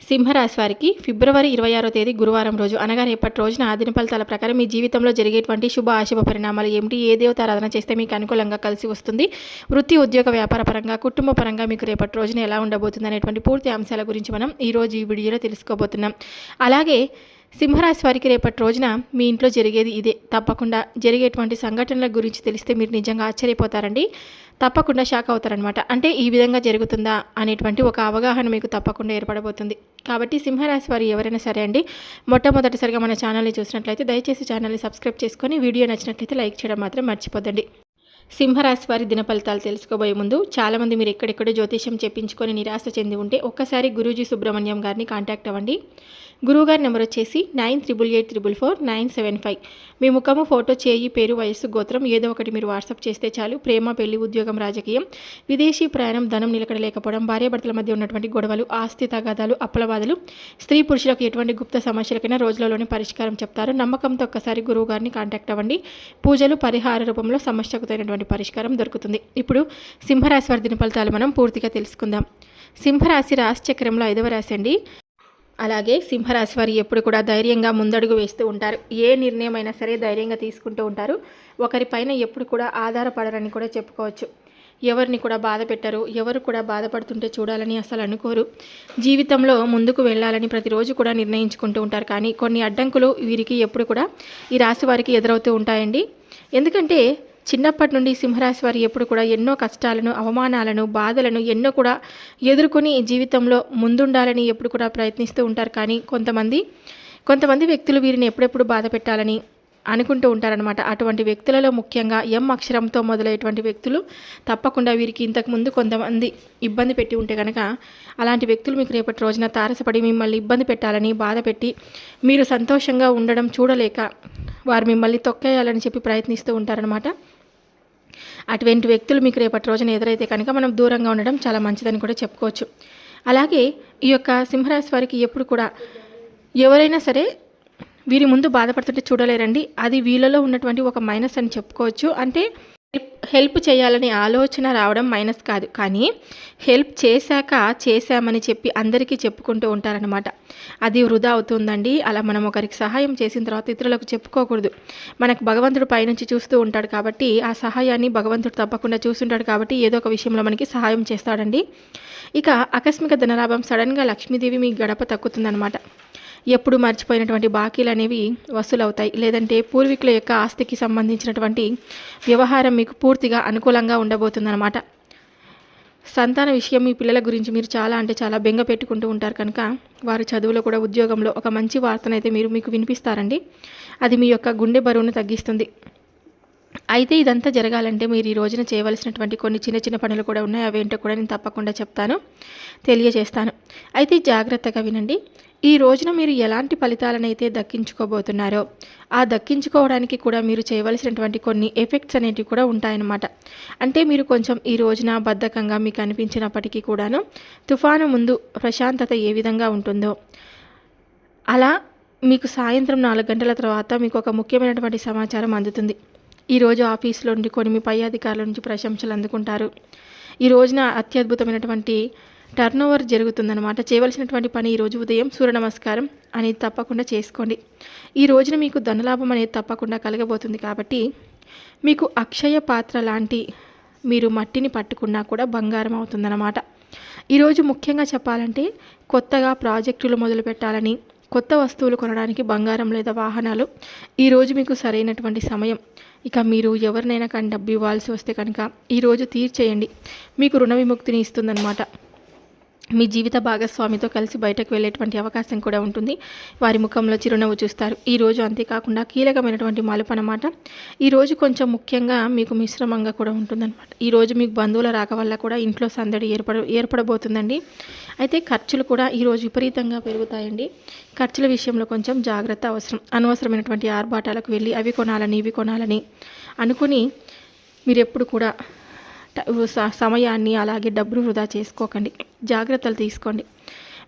సింహరాశి వారికి ఫిబ్రవరి 26వ తేదీ గురువారం రోజు అనగా రేపటి రోజున ఆదిన ఫలితాల ప్రకారం మీ జీవితంలో జరిగేటువంటి శుభ అశుభ పరిణామాలు ఏమిటి, ఏ దేవతారాధన చేస్తే మీకు అనుకూలంగా కలిసి వస్తుంది, వృత్తి ఉద్యోగ వ్యాపార పరంగా కుటుంబ పరంగా మీకు రేపటి రోజున ఎలా ఉండబోతుంది అనేటువంటి పూర్తి అంశాల గురించి మనం ఈరోజు ఈ వీడియోలో తెలుసుకోబోతున్నాం. అలాగే సింహరాశి వారికి రేపటి రోజున మీ ఇంట్లో జరిగేది ఇదే. తప్పకుండా జరిగేటువంటి సంఘటనల గురించి తెలిస్తే మీరు నిజంగా ఆశ్చర్యపోతారండి. తప్పకుండా షాక్ అవుతారనమాట. అంటే ఈ విధంగా జరుగుతుందా అనేటువంటి ఒక అవగాహన మీకు తప్పకుండా ఏర్పడబోతుంది. కాబట్టి సింహరాశి వారు ఎవరైనా సరే అండి, మొట్టమొదటిసారిగా మన ఛానల్ని చూసినట్లయితే దయచేసి ఛానల్ని సబ్స్క్రైబ్ చేసుకొని వీడియో నచ్చినట్లయితే లైక్ చేయడం మాత్రం మర్చిపోద్దండి. సింహరాశి వారి దిన ఫలితాలు తెలుసుకోబోయే ముందు చాలామంది మీరు ఎక్కడెక్కడో జ్యోతిష్యం చెప్పించుకొని నిరాశ చెంది ఉంటే ఒక్కసారి గురూజీ సుబ్రహ్మణ్యం గారిని కాంటాక్ట్ అవ్వండి. గురువుగారి నెంబర్ వచ్చేసి 9888444975. మీ ముఖము, ఫోటో, చేయి, పేరు, వయస్సు, గోత్రం ఏదో ఒకటి మీరు వాట్సాప్ చేస్తే చాలు. ప్రేమ, పెళ్లి, ఉద్యోగం, రాజకీయం, విదేశీ ప్రయాణం, ధనం నిలకడలేకపోవడం, భార్యాభర్తల మధ్య ఉన్నటువంటి గొడవలు, ఆస్తి తగాదాలు, అప్పలవాదులు, స్త్రీ పురుషులకు ఎటువంటి గుప్త సమస్యలకైనా రోజులలోనే పరిష్కారం చెప్తారు. నమ్మకంతో ఒక్కసారి గురువుగారిని కాంటాక్ట్ అవ్వండి. పూజలు, పరిహార రూపంలో సమస్యకు తగినటువంటి పరిష్కారం దొరుకుతుంది. ఇప్పుడు సింహరాశి వారి దిన ఫలితాలు మనం పూర్తిగా తెలుసుకుందాం. సింహరాశి రాశి చక్రంలో 5వ రాశి అండి. అలాగే సింహరాశి వారు ఎప్పుడు కూడా ధైర్యంగా ముందడుగు వేస్తూ ఉంటారు. ఏ నిర్ణయం అయినా సరే ధైర్యంగా తీసుకుంటూ ఉంటారు. ఒకరిపైన ఎప్పుడు కూడా ఆధారపడరని కూడా చెప్పుకోవచ్చు. ఎవరిని కూడా బాధ పెట్టరు. ఎవరు కూడా బాధపడుతుంటే చూడాలని అసలు అనుకోరు. జీవితంలో ముందుకు వెళ్ళాలని ప్రతిరోజు కూడా నిర్ణయించుకుంటూ ఉంటారు. కానీ కొన్ని అడ్డంకులు వీరికి ఎప్పుడు కూడా ఈ రాశి వారికి ఎదురవుతూ ఉంటాయండి. ఎందుకంటే చిన్నప్పటి నుండి సింహరాశి వారు ఎప్పుడు కూడా ఎన్నో కష్టాలను, అవమానాలను, బాధలను ఎన్నో కూడా ఎదుర్కొని జీవితంలో ముందుండాలని ఎప్పుడు కూడా ప్రయత్నిస్తూ ఉంటారు. కానీ కొంతమంది వ్యక్తులు వీరిని ఎప్పుడెప్పుడు బాధ పెట్టాలని అనుకుంటూ ఉంటారనమాట. అటువంటి వ్యక్తులలో ముఖ్యంగా ఎం అక్షరంతో మొదలయ్యేటువంటి వ్యక్తులు తప్పకుండా వీరికి ఇంతకుముందు కొంతమంది ఇబ్బంది పెట్టి ఉంటే కనుక అలాంటి వ్యక్తులు మీకు రేపటి రోజున తారసపడి మిమ్మల్ని ఇబ్బంది పెట్టాలని, బాధ పెట్టి మీరు సంతోషంగా ఉండడం చూడలేక వారు మిమ్మల్ని తొక్కేయాలని చెప్పి ప్రయత్నిస్తూ ఉంటారనమాట. అటువంటి వ్యక్తులు మీకు రేపటి రోజున ఎదురైతే కనుక మనం దూరంగా ఉండడం చాలా మంచిదని కూడా చెప్పుకోవచ్చు. అలాగే ఈ యొక్క సింహరాశి వారికి ఎప్పుడు కూడా ఎవరైనా సరే వీరి ముందు బాధపడుతుంటే చూడలేరండి. అది వీళ్ళలో ఉన్నటువంటి ఒక మైనస్ అని చెప్పుకోవచ్చు. అంటే హెల్ప్ చేయాలనే ఆలోచన రావడం మైనస్ కాదు, కానీ హెల్ప్ చేశామని చెప్పి అందరికీ చెప్పుకుంటూ ఉంటారనమాట. అది వృధా అవుతుందండి. అలా మనం ఒకరికి సహాయం చేసిన తర్వాత ఇతరులకు చెప్పుకోకూడదు. మనకు భగవంతుడు పైనుంచి చూస్తూ ఉంటాడు కాబట్టి ఆ సహాయాన్ని భగవంతుడు తప్పకుండా చూస్తుంటాడు కాబట్టి ఏదో ఒక విషయంలో మనకి సహాయం చేస్తాడండి. ఇక ఆకస్మిక ధనలాభం, సడన్గా లక్ష్మీదేవి మీ గడప తక్కుతుందనమాట. ఎప్పుడు మర్చిపోయినటువంటి బాకీలు అనేవి వసూలవుతాయి. లేదంటే పూర్వీకుల యొక్క ఆస్తికి సంబంధించినటువంటి వ్యవహారం మీకు పూర్తిగా అనుకూలంగా ఉండబోతుందన్నమాట. సంతాన విషయం, మీ పిల్లల గురించి మీరు చాలా అంటే చాలా బెంగ పెట్టుకుంటూ ఉంటారు కనుక వారి చదువులో కూడా, ఉద్యోగంలో ఒక మంచి వార్తనైతే మీకు వినిపిస్తారండి. అది మీ యొక్క గుండె బరువును తగ్గిస్తుంది. అయితే ఇదంతా జరగాలంటే మీరు ఈ రోజున చేయవలసినటువంటి కొన్ని చిన్న చిన్న పనులు కూడా ఉన్నాయి. అవేంటో కూడా నేను తప్పకుండా తెలియజేస్తాను. అయితే జాగ్రత్తగా వినండి. ఈ రోజున మీరు ఎలాంటి ఫలితాలనైతే దక్కించుకోబోతున్నారో ఆ దక్కించుకోవడానికి కూడా మీరు చేయవలసినటువంటి కొన్ని ఎఫెక్ట్స్ అనేటివి కూడా ఉంటాయన్నమాట. అంటే మీరు కొంచెం ఈ రోజున బద్ధకంగా మీకు అనిపించినప్పటికీ కూడాను తుఫాను ముందు ప్రశాంతత ఏ విధంగా ఉంటుందో అలా మీకు సాయంత్రం 4 గంటల తర్వాత మీకు ఒక ముఖ్యమైనటువంటి సమాచారం అందుతుంది. ఈరోజు ఆఫీస్లో నుండి కొన్ని మీ పై అధికారుల నుంచి ప్రశంసలు అందుకుంటారు. ఈ రోజున అత్యద్భుతమైనటువంటి టర్నోవర్ జరుగుతుందన్నమాట. చేయవలసినటువంటి పని ఈరోజు ఉదయం సూర్య నమస్కారం అనేది తప్పకుండా చేసుకోండి. ఈ రోజున మీకు ధనలాభం అనేది తప్పకుండా కలగబోతుంది. కాబట్టి మీకు అక్షయ పాత్ర లాంటి మీరు మట్టిని పట్టుకున్నా కూడా బంగారం అవుతుందన్నమాట. ఈరోజు ముఖ్యంగా చెప్పాలంటే కొత్తగా ప్రాజెక్టులు మొదలు పెట్టాలని, కొత్త వస్తువులు కొనడానికి బంగారం లేదా వాహనాలు ఈరోజు మీకు సరైనటువంటి సమయం. ఇక మీరు ఎవరినైనా కానీ డబ్బు ఇవ్వాల్సి వస్తే కనుక ఈరోజు తీర్చేయండి. మీకు రుణ విముక్తిని ఇస్తుందన్నమాట. మీ జీవిత భాగస్వామితో కలిసి బయటకు వెళ్ళేటువంటి అవకాశం కూడా ఉంటుంది. వారి ముఖంలో చిరునవ్వు చూస్తారు ఈరోజు. అంతేకాకుండా కీలకమైనటువంటి మలుపు అన్నమాట. ఈరోజు కొంచెం ముఖ్యంగా మీకు మిశ్రమంగా కూడా ఉంటుందన్నమాట. ఈరోజు మీకు బంధువుల రాక వల్ల కూడా ఇంట్లో సందడి ఏర్పడబోతుందండి. అయితే ఖర్చులు కూడా ఈరోజు విపరీతంగా పెరుగుతాయండి. ఖర్చుల విషయంలో కొంచెం జాగ్రత్త అవసరం. అనవసరమైనటువంటి ఆర్భాటాలకు వెళ్ళి అవి కొనాలని ఇవి కొనాలని అనుకుని మీరు ఎప్పుడు కూడా సమయాన్ని అలాగే డబ్బును వృధా చేసుకోకండి. జాగ్రత్తలు తీసుకోండి.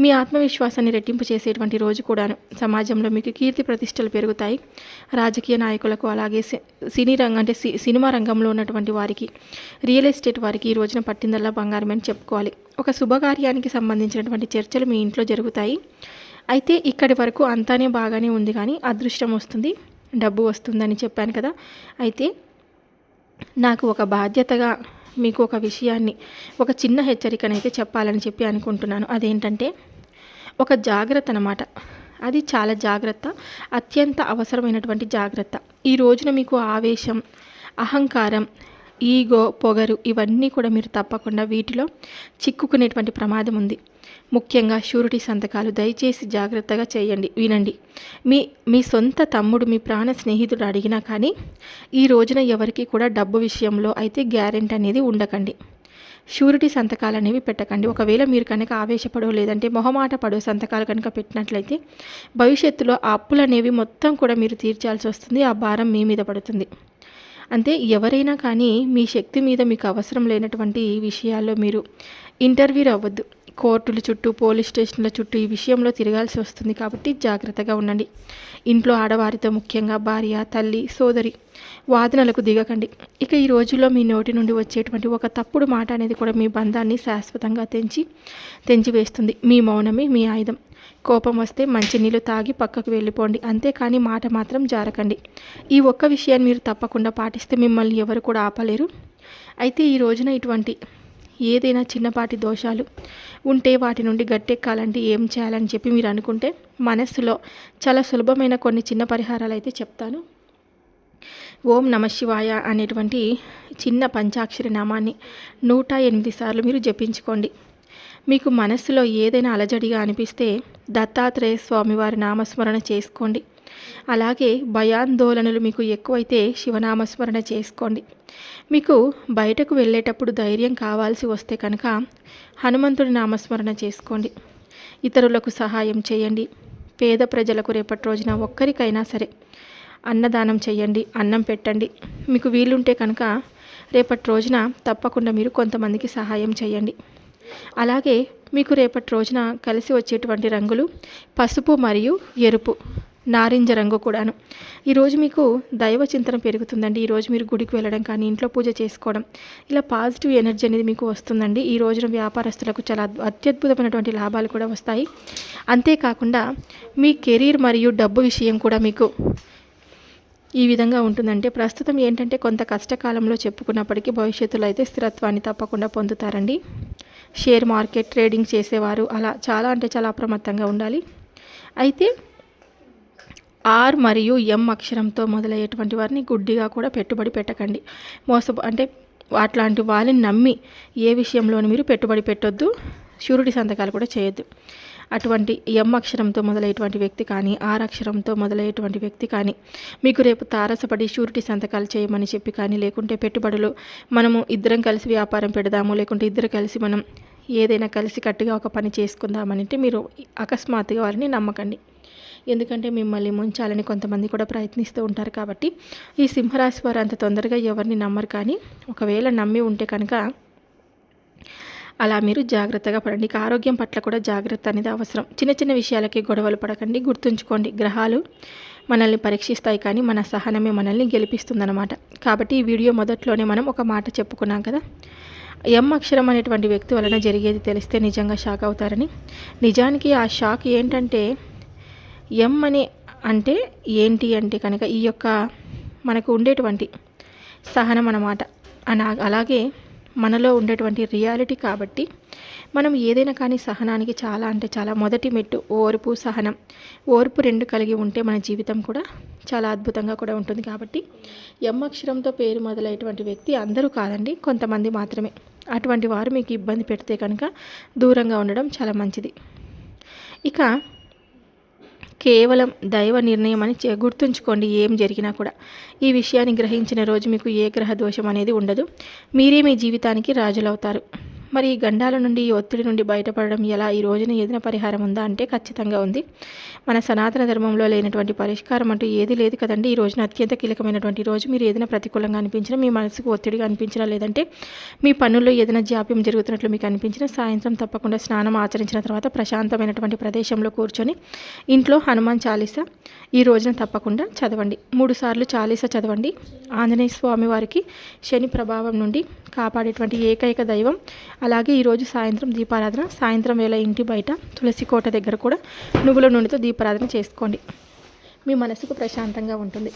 మీ ఆత్మవిశ్వాసాన్ని రెట్టింపు చేసేటువంటి రోజు కూడాను. సమాజంలో మీకు కీర్తి ప్రతిష్టలు పెరుగుతాయి. రాజకీయ నాయకులకు, అలాగే సినీ రంగం అంటే సినిమా రంగంలో ఉన్నటువంటి వారికి, రియల్ ఎస్టేట్ వారికి ఈ రోజున పట్టిందల్లా బంగారం అని చెప్పుకోవాలి. ఒక శుభకార్యానికి సంబంధించినటువంటి చర్చలు మీ ఇంట్లో జరుగుతాయి. అయితే ఇక్కడి వరకు అంతానే బాగానే ఉంది, కానీ అదృష్టం వస్తుంది, డబ్బు వస్తుందని చెప్పాను కదా. అయితే నాకు ఒక బాధ్యతగా మీకు ఒక విషయాన్ని, ఒక చిన్న హెచ్చరికనైతే చెప్పాలని చెప్పి అనుకుంటున్నాను. అదేంటంటే ఒక జాగ్రత్త అన్నమాట. అది చాలా జాగ్రత్త, అత్యంత అవసరమైనటువంటి జాగ్రత్త. ఈ రోజున మీకు ఆవేశం, అహంకారం, ఈగో, పొగరు ఇవన్నీ కూడా మీరు తప్పకుండా వీటిలో చిక్కుకునేటువంటి ప్రమాదం ఉంది. ముఖ్యంగా షూరిటీ సంతకాలు దయచేసి జాగ్రత్తగా చేయండి. వినండి, మీ సొంత తమ్ముడు, మీ ప్రాణ స్నేహితుడు అడిగినా కానీ ఈ రోజున ఎవరికి కూడా డబ్బు విషయంలో అయితే గ్యారెంటీ అనేది ఉండకండి. షూరిటీ సంతకాలు అనేవి పెట్టకండి. ఒకవేళ మీరు కనుక ఆవేశపడో లేదంటే మొహమాట పడో సంతకాలు కనుక పెట్టినట్లయితే భవిష్యత్తులో ఆ అప్పులు అనేవి మొత్తం కూడా మీరు తీర్చాల్సి వస్తుంది. ఆ భారం మీ మీద పడుతుంది. అంటే ఎవరైనా కానీ మీ శక్తి మీద మీకు అవసరం లేనటువంటి విషయాల్లో మీరు ఇంటర్వ్యూ అవ్వద్దు. కోర్టుల చుట్టూ, పోలీస్ స్టేషన్ల చుట్టూ ఈ విషయంలో తిరగాల్సి వస్తుంది. కాబట్టి జాగ్రత్తగా ఉండండి. ఇంట్లో ఆడవారితో, ముఖ్యంగా భార్య, తల్లి, సోదరి వాదనలకు దిగకండి. ఇక ఈ రోజుల్లో మీ నోటి నుండి వచ్చేటువంటి ఒక తప్పుడు మాట అనేది కూడా మీ బంధాన్ని శాశ్వతంగా తెంచి వేస్తుంది. మీ మౌనమే మీ ఆయుధం. కోపం వస్తే మంచినీళ్ళు తాగి పక్కకు వెళ్ళిపోండి, అంతేకాని మాట మాత్రం జారకండి. ఈ ఒక్క విషయాన్ని మీరు తప్పకుండా పాటిస్తే మిమ్మల్ని ఎవరు కూడా ఆపలేరు. అయితే ఈ రోజున ఇటువంటి ఏదైనా చిన్నపాటి దోషాలు ఉంటే వాటి నుండి గట్టెక్కాలంటే ఏం చేయాలని చెప్పి మీరు అనుకుంటే మనస్సులో చాలా సులభమైన కొన్ని చిన్న పరిహారాలు అయితే చెప్తాను. ఓం నమఃశివాయ అనేటువంటి చిన్న పంచాక్షరి నామాన్ని 108 సార్లు మీరు జపించుకోండి. మీకు మనస్సులో ఏదైనా అలజడిగా అనిపిస్తే దత్తాత్రేయ స్వామివారి నామస్మరణ చేసుకోండి. అలాగే భయాందోళనలు మీకు ఎక్కువైతే శివనామస్మరణ చేసుకోండి. మీకు బయటకు వెళ్ళేటప్పుడు ధైర్యం కావాల్సి వస్తే కనుక హనుమంతుడి నామస్మరణ చేసుకోండి. ఇతరులకు సహాయం చేయండి. పేద ప్రజలకు రేపటి రోజున ఒక్కరికైనా సరే అన్నదానం చేయండి, అన్నం పెట్టండి. మీకు వీలుంటే కనుక రేపటి రోజున తప్పకుండా మీరు కొంతమందికి సహాయం చేయండి. అలాగే మీకు రేపటి రోజున కలిసి వచ్చేటువంటి రంగులు పసుపు మరియు ఎరుపు, నారింజ రంగు కూడాను. ఈరోజు మీకు దైవ చింతన పెరుగుతుందండి. ఈరోజు మీరు గుడికి వెళ్ళడం కానీ, ఇంట్లో పూజ చేసుకోవడం, ఇలా పాజిటివ్ ఎనర్జీ అనేది మీకు వస్తుందండి. ఈ రోజున వ్యాపారస్తులకు చాలా అత్యద్భుతమైనటువంటి లాభాలు కూడా వస్తాయి. అంతేకాకుండా మీ కెరీర్ మరియు డబ్బు విషయం కూడా మీకు ఈ విధంగా ఉంటుందంటే ప్రస్తుతం ఏంటంటే కొంత కష్టకాలంలో చెప్పుకున్నప్పటికీ భవిష్యత్తులో అయితే స్థిరత్వాన్ని తప్పకుండా పొందుతారండి. షేర్ మార్కెట్, ట్రేడింగ్ చేసేవారు అలా చాలా అంటే చాలా అప్రమత్తంగా ఉండాలి. అయితే ఆర్ మరియు ఎం అక్షరంతో మొదలయ్యేటువంటి వారిని గుడ్డిగా కూడా పెట్టుబడి పెట్టకండి. అంటే అట్లాంటి వాళ్ళని నమ్మి ఏ విషయంలోనూ మీరు పెట్టుబడి పెట్టొద్దు. షూరిటీ సంతకాలు కూడా చేయొద్దు. అటువంటి ఎం అక్షరంతో మొదలయ్యేటువంటి వ్యక్తి కానీ, ఆర్ అక్షరంతో మొదలయ్యేటువంటి వ్యక్తి కానీ మీకు రేపు తారసపడి షూరిటీ సంతకాలు చేయమని చెప్పి కానీ, లేకుంటే పెట్టుబడులు మనము ఇద్దరం కలిసి వ్యాపారం పెడదాము, లేకుంటే ఇద్దరు కలిసి మనం ఏదైనా కలిసి కట్టుగా ఒక పని చేసుకుందామనంటే మీరు అకస్మాత్తుగా వారిని నమ్మకండి. ఎందుకంటే మిమ్మల్ని ముంచాలని కొంతమంది కూడా ప్రయత్నిస్తూ ఉంటారు. కాబట్టి ఈ సింహరాశి వారు అంత తొందరగా ఎవరిని నమ్మరు. కానీ ఒకవేళ నమ్మి ఉంటే కనుక అలా మీరు జాగ్రత్తగా పడండి. ఇక ఆరోగ్యం పట్ల కూడా జాగ్రత్త అనేది అవసరం. చిన్న చిన్న విషయాలకి గొడవలు పడకండి. గుర్తుంచుకోండి, గ్రహాలు మనల్ని పరీక్షిస్తాయి కానీ మన సహనమే మనల్ని గెలిపిస్తుందన్నమాట. కాబట్టి ఈ వీడియో మొదట్లోనే మనం ఒక మాట చెప్పుకున్నాం కదా, ఎం అక్షరం అనేటువంటి వ్యక్తి వలన జరిగేది తెలిస్తే నిజంగా షాక్ అవుతారని. నిజానికి ఆ షాక్ ఏంటంటే ఎం అంటే ఏంటి అంటే కనుక ఈ యొక్క మనకు ఉండేటువంటి సహనం అన్నమాట. అలాగే మనలో ఉండేటువంటి రియాలిటీ. కాబట్టి మనం ఏదైనా కానీ సహనానికి చాలా అంటే చాలా మొదటి మెట్టు ఓర్పు, సహనం. ఓర్పు రెండు కలిగి ఉంటే మన జీవితం కూడా చాలా అద్భుతంగా కూడా ఉంటుంది. కాబట్టి ఎం అక్షరంతో పేరు మొదలైనటువంటి వ్యక్తి అందరూ కాదండి, కొంతమంది మాత్రమే. అటువంటి వారు మీకు ఇబ్బంది పెడితే కనుక దూరంగా ఉండడం చాలా మంచిది. ఇక కేవలం దైవ నిర్ణయం అని గుర్తుంచుకోండి. ఏం జరిగినా కూడా ఈ విషయాన్ని గ్రహించిన రోజు మీకు ఏ గ్రహ దోషం అనేది ఉండదు. మీరే మీ జీవితానికి రాజులవుతారు. మరి ఈ గండాల నుండి ఈ ఒత్తిడి నుండి బయటపడడం ఎలా, ఈ రోజున ఏదైనా పరిహారం ఉందా అంటే ఖచ్చితంగా ఉంది. మన సనాతన ధర్మంలో లేనటువంటి పరిష్కారం అంటూ ఏది లేదు కదండి. ఈ రోజున అత్యంత కీలకమైనటువంటి రోజు. మీరు ఏదైనా ప్రతికూలంగా అనిపించినా, మీ మనసుకు ఒత్తిడిగా అనిపించినా, లేదంటే మీ పనుల్లో ఏదైనా జాప్యం జరుగుతున్నట్లు మీకు అనిపించినా, సాయంత్రం తప్పకుండా స్నానం ఆచరించిన తర్వాత ప్రశాంతమైనటువంటి ప్రదేశంలో కూర్చొని ఇంట్లో హనుమాన్ చాలీసా ఈ రోజున తప్పకుండా చదవండి. 3 సార్లు చాలీసా చదవండి. ఆంజనేయ స్వామి వారికి శని ప్రభావం నుండి కాపాడేటువంటి ఏకైక దైవం. అలాగే ఈరోజు సాయంత్రం దీపారాధన, సాయంత్రం వేళ ఇంటి బయట తులసి కోట దగ్గర కూడా నువ్వుల నూనెతో దీపారాధన చేసుకోండి. మీ మనసుకు ప్రశాంతంగా ఉంటుంది.